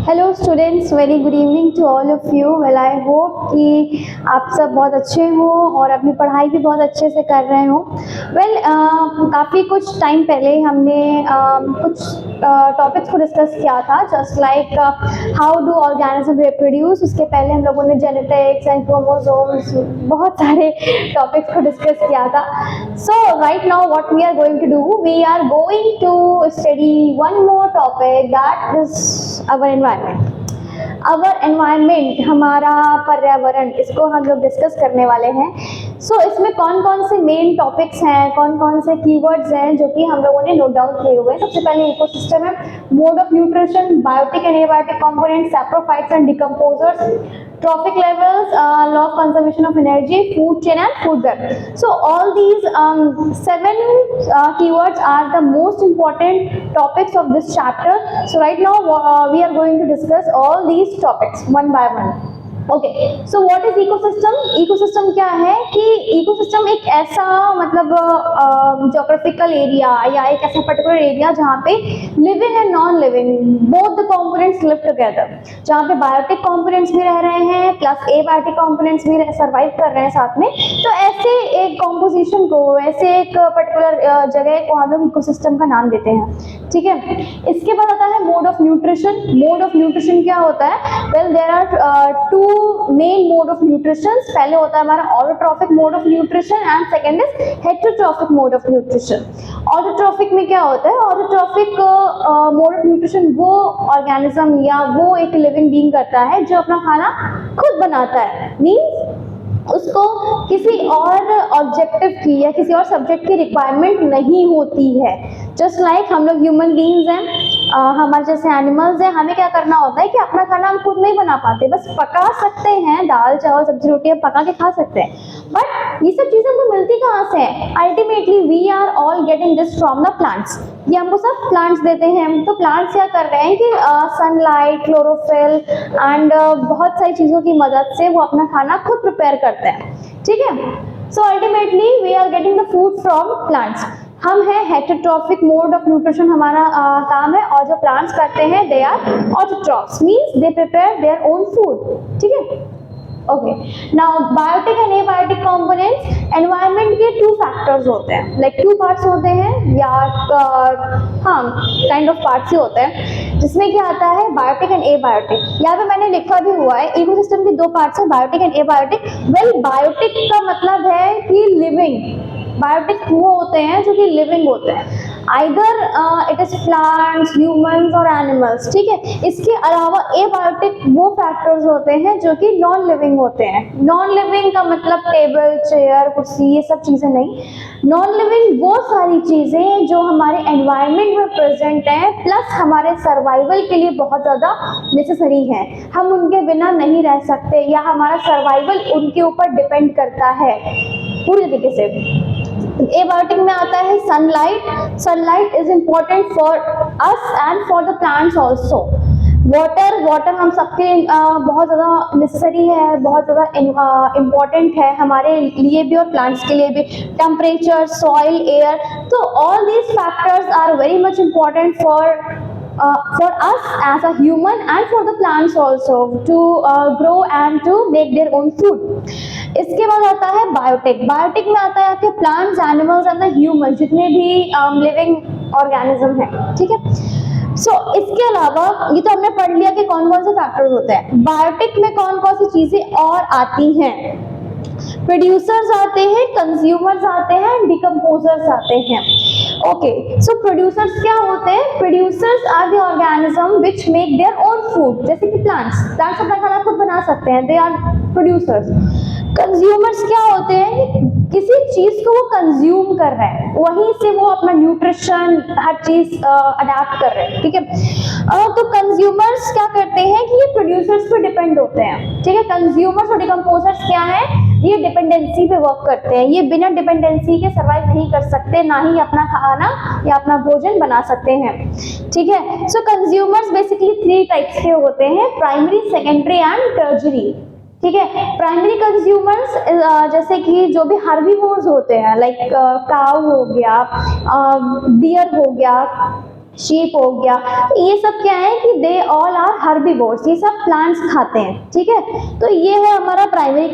Hello students, very good evening to all of you. Well I hope कि आप सब बहुत अच्छे हो और अपनी पढ़ाई भी बहुत अच्छे से कर रहे हो। वेल काफ़ी कुछ टाइम पहले हमने कुछ टॉपिक्स को डिस्कस किया था, just like how do organism reproduce. उसके पहले हम लोगों ने जेनेटिक्स एंड क्रोमोसोम्स, बहुत सारे टॉपिक्स को डिस्कस किया था। So right now what we are going to do, we are going to study one more topic, that is our environment. Our environment, हमारा पर्यावरण, इसको हम लोग डिस्कस करने वाले हैं। सो इसमें कौन कौन से मेन टॉपिक्स हैं, कौन कौन से कीवर्ड्स हैं जो कि हम लोगों ने नोट डाउन किए हुए हैं। सबसे पहले इकोसिस्टम है, mode of nutrition, biotic and abiotic components, saprophytes and decomposers, trophic levels, law of conservation of energy, food chain and food web. So all these 7 keywords are the most important topics of this chapter. So right now we are going to discuss all these topics one by one. Okay, so what is ecosystem? Ecosystem क्या है कि ecosystem एक ऐसा मतलब geographical area या एक ऐसा particular area जहाँ पे living and non living both the components live together, जहाँ पे बायोटिक कंपोनेंट्स भी रह रहे हैं प्लस एबायोटिक कंपोनेंट्स भी सर्वाइव कर रहे हैं साथ में। तो ऐसे एक कॉम्पोजिशन को, ऐसे एक पर्टिकुलर जगह को हम लोग इकोसिस्टम का नाम देते हैं। ठीक है, इसके बाद आता है mode of nutrition. Mode of nutrition क्या होता है? Well there are two main mode of nutrition. पहले होता है हमारा autotrophic mode of nutrition and second is heterotrophic mode of nutrition. Autotrophic में क्या होता है? ऑटोट्रॉफिक मोड ऑफ न्यूट्रिशन वो ऑर्गेनिज्म या वो एक लिविंग बीइंग करता है जो अपना खाना खुद बनाता है, मींस उसको किसी और ऑब्जेक्टिव की या किसी और सब्जेक्ट की रिक्वायरमेंट नहीं होती है। जस्ट लाइक हम लोग ह्यूमन बीइंग्स हैं, हमारे जैसे एनिमल्स हैं, हमें क्या करना होता है कि अपना खाना हम खुद नहीं बना पाते, बस पका सकते हैं, दाल चावल सब्जी रोटी हम पका के खा सकते हैं, बट ये सब चीज़ें हमको मिलती कहाँ से हैं? Ultimately we are all getting this from the plants. ये हमको सब प्लांट्स देते हैं। तो प्लांट्स क्या कर रहे हैं कि सनलाइट, क्लोरोफिल एंड बहुत सारी चीज़ों की मदद से वो अपना खाना खुद प्रिपेयर करते हैं। ठीक है, so ultimately we are getting the food from plants. हम हैं हेटेरोट्रॉफिक मोड ऑफ न्यूट्रिशन, हमारा काम है, और जो प्लांट्स करते हैं they are autotrophs, means they prepare their own food. ठीक है, okay. Now biotic and abiotic components, environment के 2 फैक्टर्स होते हैं, लाइक 2 पार्ट्स होते हैं या हाँ काइंड ऑफ पार्ट्स ही होते हैं, जिसमें क्या आता है बायोटिक एंड एबायोटिक। यहाँ पे मैंने लिखा भी हुआ है इकोसिस्टम के 2 पार्ट्स हैं, biotic and abiotic. Well biotic का मतलब है कि लिविंग, बायोटिक वो होते हैं जो कि लिविंग होते हैं, either it is plants, humans और एनिमल्स। ठीक है, इसके अलावा एबायोटिक वो फैक्टर्स होते हैं जो कि नॉन लिविंग होते हैं। नॉन लिविंग का मतलब टेबल, चेयर, कुर्सी, ये सब चीज़ें नहीं। नॉन लिविंग वो सारी चीज़ें जो हमारे एनवायरनमेंट में प्रेजेंट हैं प्लस हमारे सर्वाइवल के लिए बहुत ज़्यादा नेसेसरी हैं, हम उनके बिना नहीं रह सकते या हमारा सर्वाइवल उनके ऊपर डिपेंड करता है पूरी तरीके से। एबायोटिक में आता है sunlight. Sunlight is important for us and for the plants also. Water हम सबके बहुत ज़्यादा नेसेसरी है, बहुत ज़्यादा इम्पॉर्टेंट है हमारे लिए भी और प्लांट्स के लिए भी। टेम्परेचर, सॉइल, एयर, तो all these factors are very much important for us as a human and for the plants also to grow and to make their own food. इसके बाद आता है बायोटिक। बायोटिक में आता है आपके plants, animals and the human, जितने भी लिविंग ऑर्गेनिज्म हैं। ठीक है, सो इसके अलावा ये तो हमने पढ़ लिया कि कौन कौन से फैक्टर्स होते हैं। बायोटिक में कौन कौन सी चीजें और आती हैं? प्रोड्यूसर्स आते हैं, कंज्यूमर्स आते हैं, डिकम्पोजर्स आते हैं। ओके, सो प्रोड्यूसर्स क्या होते हैं? Producers are the organism which make their own food, जैसे कि प्लांट्स अपना खाना खुद बना सकते हैं, दे आर प्रोड्यूसर्स। कंज्यूमर्स क्या होते हैं? किसी चीज को वो कंज्यूम कर रहे हैं, वहीं से वो अपना न्यूट्रिशन हर चीज अडेप्ट कर रहे हैं। ठीक है, तो कंज्यूमर्स क्या करते हैं कि ये प्रोड्यूसर्स पे डिपेंड होते हैं। ठीक है, कंज्यूमर्स और डिकम्पोजर्स क्या है? ये डिपेंडेंसी पे वर्क करते हैं, ये बिना डिपेंडेंसी के सर्वाइव नहीं कर सकते, ना ही अपना खाना या अपना भोजन बना सकते हैं। ठीक है, सो कंज्यूमर्स बेसिकली 3 टाइप्स के होते हैं, प्राइमरी, सेकेंडरी एंड टर्शरी। ठीक है, प्राइमरी कंज्यूमर्स जैसे कि जो भी हर्बीवोर्स होते हैं, लाइक काऊ हो गया, डियर हो गया, शीप हो गया। तो ये सब क्या है कि दे ऑल आर हर्बीवोर्स, ये सब प्लांट्स खाते हैं, ठीक है। तो ये है हमारा प्राइमरी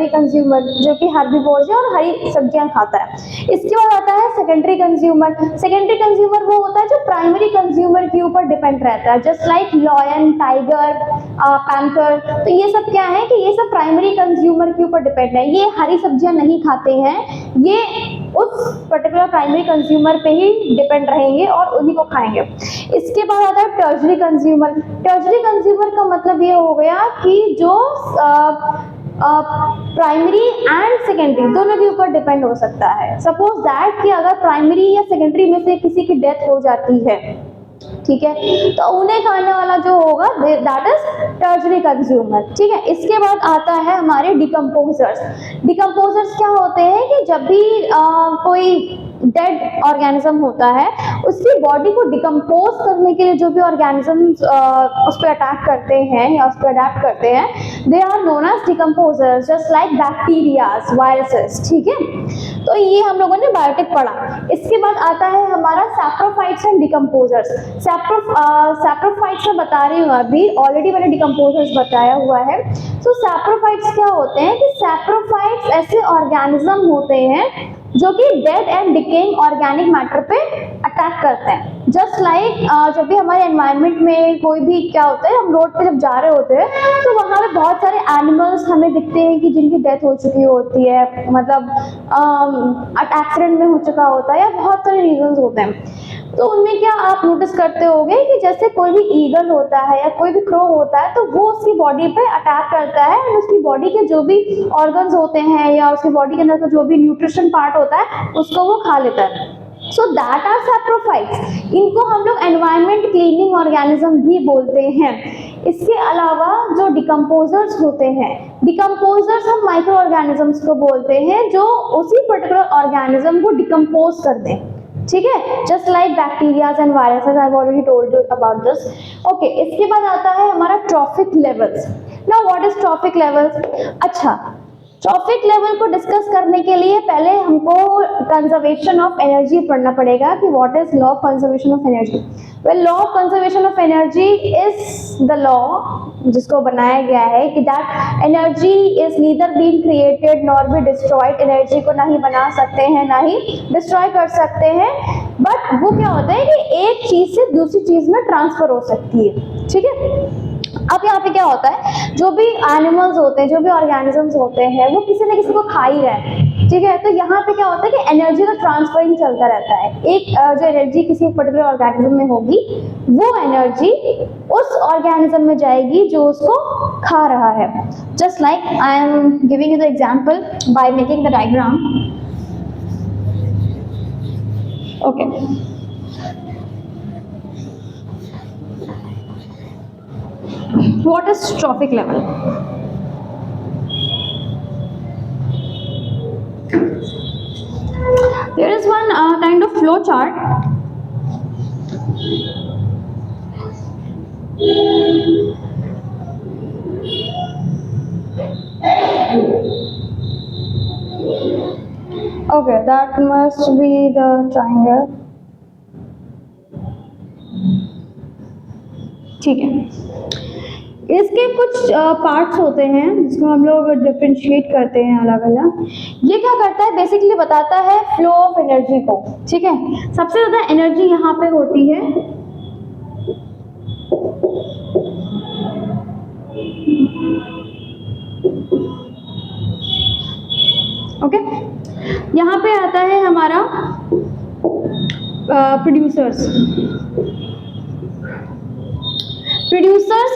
कंज्यूमर जो कि हर्बीवोर्स है और हरी सब्जियां खाता है। इसके बाद आता है सेकेंडरी कंज्यूमर। सेकेंडरी कंज्यूमर वो होता है जो प्राइमरी कंज्यूमर के ऊपर डिपेंड रहता है, just like lion, tiger, panther. तो ये सब क्या है कि ये सब प्राइमरी कंज्यूमर के ऊपर डिपेंड है, ये हरी सब्जियां नहीं खाते हैं, ये उस पर्टिकुलर प्राइमरी कंज्यूमर पे ही डिपेंड रहेंगे और उन्हीं को खाएंगे। इसके बाद आता है टर्शरी कंज्यूमर। टर्शरी कंज्यूमर का मतलब ये हो गया कि जो प्राइमरी एंड सेकेंडरी दोनों के ऊपर डिपेंड हो सकता है। सपोज दैट कि अगर प्राइमरी या सेकेंडरी में से किसी की डेथ हो जाती है, ठीक है, तो उन्हें खाने वाला जो होगा दैट इज टर्शरी कंज्यूमर, ठीक है। इसके बाद आता है हमारे डिकम्पोजर्स। डिकम्पोजर्स क्या होते हैं कि जब भी कोई डेड ऑर्गेनिज्म होता है उसकी बॉडी को डिकम्पोज करने के लिए जो भी ऑर्गेनिजम्स उस पर अटैक करते हैं या उस पर अडेप्ट करते हैं, they are known as decomposers, just like bacterias, viruses, ठीक है। तो ये हम लोगों ने बायोटिक पढ़ा। इसके बाद आता है हमारा सैप्रोफाइट्स एंड डिकम्पोजर्स। सैप्रोफाइट्स मैं बता रही हूँ अभी, ऑलरेडी मैंने डिकम्पोजर्स बताया हुआ है। तो सैप्रोफाइट्स क्या होते हैं कि सैप्रोफाइट्स ऐसे ऑर्गेनिज्म होते हैं जो कि dead and decaying organic matter पे अटैक करते हैं। जस्ट लाइक जब भी हमारे एनवायरनमेंट में कोई भी क्या होता है, हम रोड पे जब जा रहे होते हैं तो वहाँ पे बहुत सारे एनिमल्स हमें दिखते हैं कि जिनकी डेथ हो चुकी होती है, मतलब एक्सीडेंट में हो चुका होता है या बहुत सारे रीजंस होते हैं। तो उनमें क्या आप नोटिस करते होंगे कि जैसे कोई भी ईगल होता है या कोई भी क्रो होता है तो वो उसकी बॉडी पे अटैक करता है और उसकी बॉडी के जो भी ऑर्गन्स होते हैं या उसकी बॉडी के अंदर का जो भी न्यूट्रिशन पार्ट होता है उसको वो खा लेता है। So that are saprophytes. इनको हम लोग एनवायरमेंट क्लीनिंग ऑर्गेनिज्म भी बोलते हैं। इसके अलावा जो डिकम्पोजर्स होते हैं, डिकम्पोजर्स हम माइक्रो ऑर्गेनिजम्स को बोलते हैं जो उसी पर्टिकुलर ऑर्गेनिज्म को डिकम्पोज कर दें, ठीक है, just like bacterias and viruses, I have already told you about this. Okay, इसके बाद आता है हमारा trophic levels. Now what is trophic levels? अच्छा, ट्रॉफिक लेवल को डिस्कस करने के लिए पहले हमको कंजर्वेशन ऑफ एनर्जी पढ़ना पड़ेगा कि what is law of conservation of energy. Well, law of conservation of energy is the law जिसको बनाया गया है कि that energy is neither being created nor be destroyed. Energy को ना ही बना सकते हैं ना ही डिस्ट्रॉय कर सकते हैं, बट वो क्या होता है कि एक चीज से दूसरी चीज में ट्रांसफर हो सकती है, ठीक है। अब यहाँ पे क्या होता है, जो भी एनिमल्स होते हैं, जो भी ऑर्गेनिजम्स होते हैं, वो किसी न किसी को खा ही रहे हैं, ठीक है। तो यहाँ पे क्या होता है कि एनर्जी का ट्रांसफरिंग चलता रहता है। एक जो एनर्जी किसी पर्टिकुलर ऑर्गेनिज्म में होगी वो एनर्जी उस ऑर्गेनिज्म में जाएगी जो उसको खा रहा है। Just like I am giving you the example by making the diagram. Okay, what is trophic level? There is one kind of flow chart. Okay, that must be the triangle. ठीक है, इसके कुछ पार्ट्स होते हैं जिसको हम लोग differentiate करते हैं अलग अलग। ये क्या करता है, बेसिकली बताता है फ्लो ऑफ एनर्जी को, ठीक है। सबसे ज्यादा एनर्जी यहाँ पे होती है ओके, यहाँ पे आता है हमारा प्रोड्यूसर्स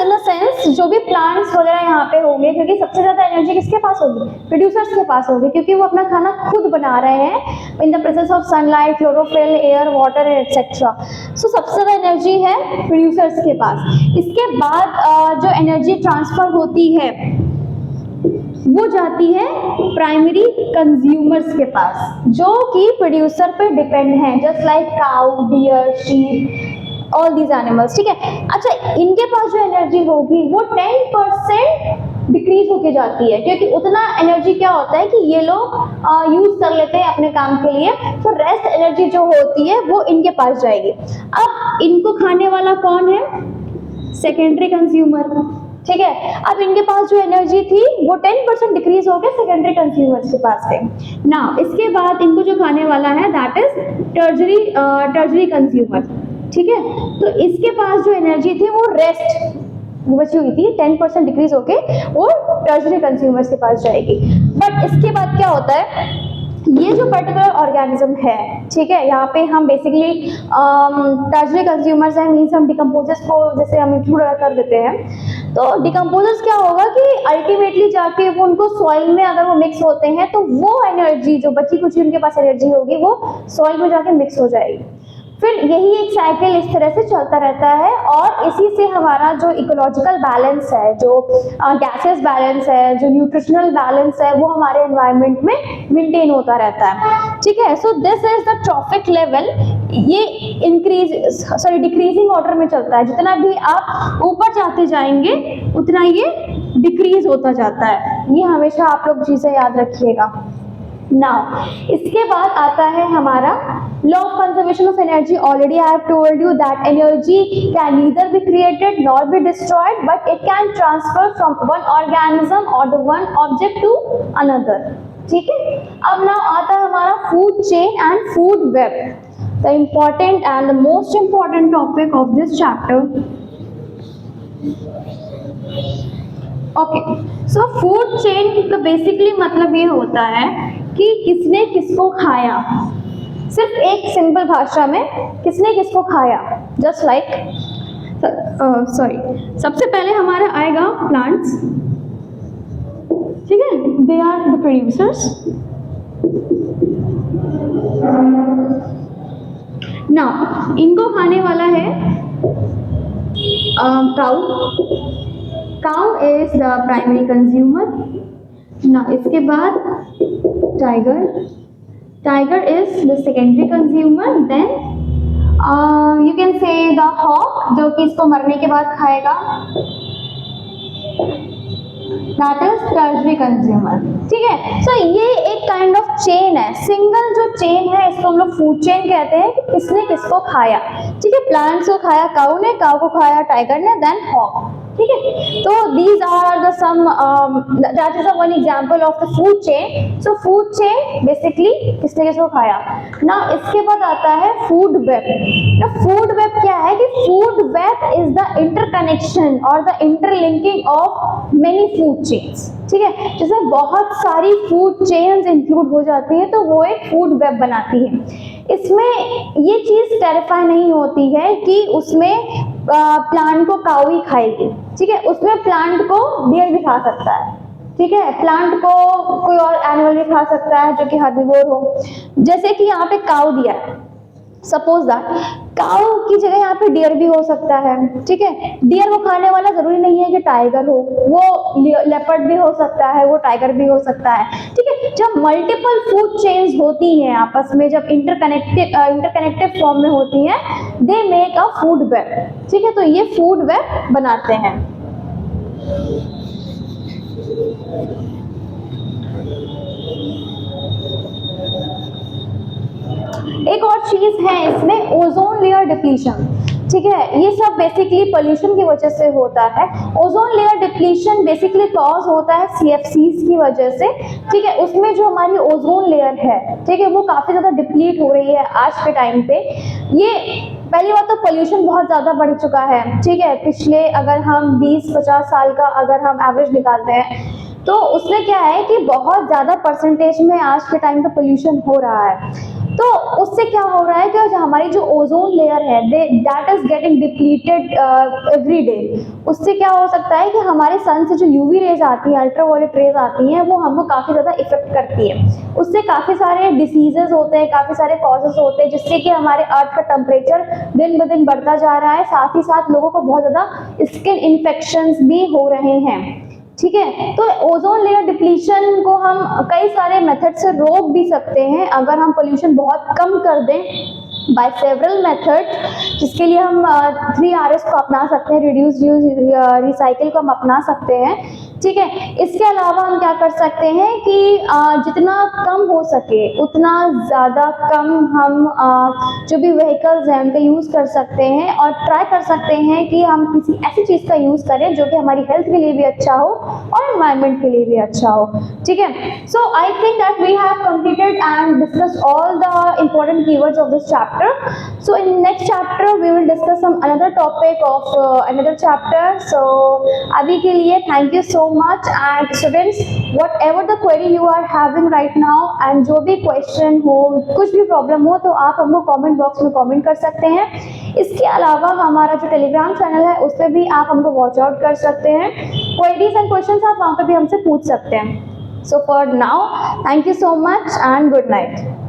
इन द सेंस जो भी प्लांट्स वगैरह यहाँ पे होंगे, क्योंकि सबसे ज्यादा एनर्जी किसके पास होगी, प्रोड्यूसर्स के पास होगी, क्योंकि वो अपना खाना खुद बना रहे हैं in the presence of sunlight, chlorophyll, air, water etcetera. So सबसे ज्यादा एनर्जी है प्रोड्यूसर्स के पास। इसके बाद जो एनर्जी ट्रांसफर होती है वो जाती है प्राइमरी कंज्यूमर्स के पास जो कि प्रोड्यूसर पे डिपेंड है, just like cow, deer, sheep, all these animals, ठीक है। अच्छा, इनके पास जो एनर्जी होगी वो 10% डिक्रीज होके जाती है, क्योंकि उतना एनर्जी क्या होता है कि ये लोग यूज कर लेते हैं अपने काम के लिए, तो रेस्ट एनर्जी जो होती है वो इनके पास जाएगी। अब इनको खाने वाला कौन है? सेकेंडरी कंज्यूमर, ठीक है। अब इनके पास जो एनर्जी थी वो 10% डिक्रीज हो गया सेकेंडरी कंज्यूमर्स के पास से। नाउ इसके बाद इनको जो खाने वाला है दैट इज टर्जरी कंज्यूमर, ठीक है। तो इसके पास जो एनर्जी थी वो रेस्ट बची हुई थी, 10% डिक्रीज होके वो टर्जरी कंज्यूमर्स के पास जाएगी। बट इसके बाद क्या होता है, ये जो पर्टिकुलर ऑर्गेनिज्म है, ठीक है, यहाँ पे हम बेसिकली टर्जरी कंज्यूमर्स है, मीन्स हम डिकम्पोजर्स को जैसे हम इंक्लूड कर देते हैं। तो डिकम्पोजर्स क्या होगा कि अल्टीमेटली जाके वो उनको सॉइल में अगर वो मिक्स होते हैं तो वो एनर्जी जो बची कुछ उनके पास एनर्जी होगी वो सॉइल में जाके मिक्स हो जाएगी। फिर यही एक साइकिल इस तरह से चलता रहता है, और इसी से हमारा जो इकोलॉजिकल बैलेंस है, जो गैसेस बैलेंस है, जो न्यूट्रिशनल बैलेंस है, वो हमारे एनवायरनमेंट में मेंटेन होता रहता है, ठीक है। So this is the trophic level, ये डिक्रीजिंग ऑर्डर में चलता है। जितना भी आप ऊपर जाते जाएंगे उतना ये डिक्रीज होता जाता है, ये हमेशा आप लोग चीजें याद रखिएगा। नाउ इसके बाद आता है हमारा law of conservation of energy. Already I have told you that energy can neither be created nor be destroyed, but it can transfer from one organism और the one object to another, ठीक है। अब now आता है हमारा food chain and food web, the important and the most important topic of this chapter. Okay, so food chain का basically मतलब ये होता है कि किसने किसको खाया, सिर्फ एक सिंपल भाषा में किसने किसको खाया। जस्ट लाइक सबसे पहले हमारा आएगा प्लांट्स, ठीक है, they are the producers. Now इनको खाने वाला है cow is the primary consumer. ना इसके बाद tiger is the secondary consumer. Then you can say the hawk, जो कि इसको मरने के बाद खाएगा, दैट इज टर्जरी कंज्यूमर, ठीक है। सो ये एक काइंड ऑफ चेन है, सिंगल जो चेन है इसको हम लोग फूड चेन कहते हैं कि किसने किसको खाया, ठीक है। प्लांट्स को खाया काऊ ने, काऊ को खाया टाइगर ने, देन हॉक, ठीक है। तो these are the some that is one example of the food chain. So food chain basically किसने किसको खाया। ना इसके बाद आता है फूड वेब। ना फूड वेब क्या है कि food web is the interconnection और the interlinking of many food chains, ठीक है। जैसे बहुत सारी फूड चेन्स इंक्लूड हो जाती है तो वो एक फूड वेब बनाती है। इसमें ये चीज टेरिफाई नहीं होती है कि उसमें प्लांट को काऊ ही खाएगी, ठीक है। उसमें प्लांट को डियर भी खा सकता है, ठीक है। प्लांट को कोई और एनिमल भी खा सकता है जो कि हर्बीवोर हो। जैसे कि यहाँ पे काऊ दिया है, सपोज दैट काऊ की जगह यहाँ पे डियर भी हो सकता है, ठीक है। डियर को खाने वाला जरूरी नहीं है कि टाइगर हो, वो लेपर्ड भी हो सकता है, वो टाइगर भी हो सकता है, ठीक है। जब मल्टीपल फूड चेन्स होती हैं आपस में, जब इंटरकनेक्टेड फॉर्म में होती हैं, they make a food web, ठीक है। तो ये फूड वेब बनाते हैं। एक और चीज है इसमें, ओजोन लेयर डिप्लीशन, ठीक है। ये सब बेसिकली पोल्यूशन की वजह से होता है। Ozone layer depletion basically cause होता है CFCs की वजह से, ठीक है। उसमें जो हमारी ओजोन लेयर है, ठीक है, वो काफी ज्यादा डिप्लीट हो रही है आज के टाइम पे। ये पहली बात तो पोल्यूशन बहुत ज़्यादा बढ़ चुका है, ठीक है। पिछले अगर हम 20-50 साल का अगर हम एवरेज निकालते हैं तो उसमें क्या है कि बहुत ज़्यादा परसेंटेज में आज के टाइम पे पोल्यूशन हो रहा है। तो उससे क्या हो रहा है कि जो हमारी जो ओजोन लेयर है that is getting depleted every day. उससे क्या हो सकता है कि हमारे सन से जो यूवी रेज आती है, अल्ट्रावायलेट रेज आती हैं, वो हमको काफ़ी ज़्यादा इफेक्ट करती है। उससे काफ़ी सारे डिसीजेज होते हैं, काफ़ी सारे कॉजेज होते हैं, जिससे कि हमारे अर्थ का टेम्परेचर दिन ब दिन बढ़ता जा रहा है। साथ ही साथ लोगों को बहुत ज़्यादा स्किन इन्फेक्शंस भी हो रहे हैं, ठीक है। तो ओजोन लेयर डिप्लीशन को हम कई सारे मेथड से रोक भी सकते हैं अगर हम पोल्यूशन बहुत कम कर दें बाय सेवरल मेथड, जिसके लिए हम 3 Rs को अपना सकते हैं, रिड्यूस, यूज, रिसाइकिल को हम अपना सकते हैं। ठीक है। इसके अलावा हम क्या कर सकते हैं कि जितना कम हो सके उतना ज़्यादा कम हम जो भी व्हीकल्स हैं उनका यूज़ कर सकते हैं, और ट्राई कर सकते हैं कि हम किसी ऐसी चीज़ का यूज़ करें जो कि हमारी हेल्थ के लिए भी अच्छा हो और एनवायरनमेंट के लिए भी अच्छा हो, ठीक है। So I think that we have completed and discuss all the important keywords of this chapter. So in next chapter we will discuss some another topic of another chapter. So अभी के लिए thank you so much. And students, whatever the query you are having right now, and जो भी question हो, कुछ भी problem हो, तो आप हमको कमेंट बॉक्स में कमेंट कर सकते हैं। इसके अलावा हमारा जो टेलीग्राम चैनल है उस पर भी आप हमको वॉच आउट कर सकते हैं। क्वेरीज एंड क्वेश्चंस आप वहाँ पे भी हमसे पूछ सकते हैं। So for now, thank you so much and good night.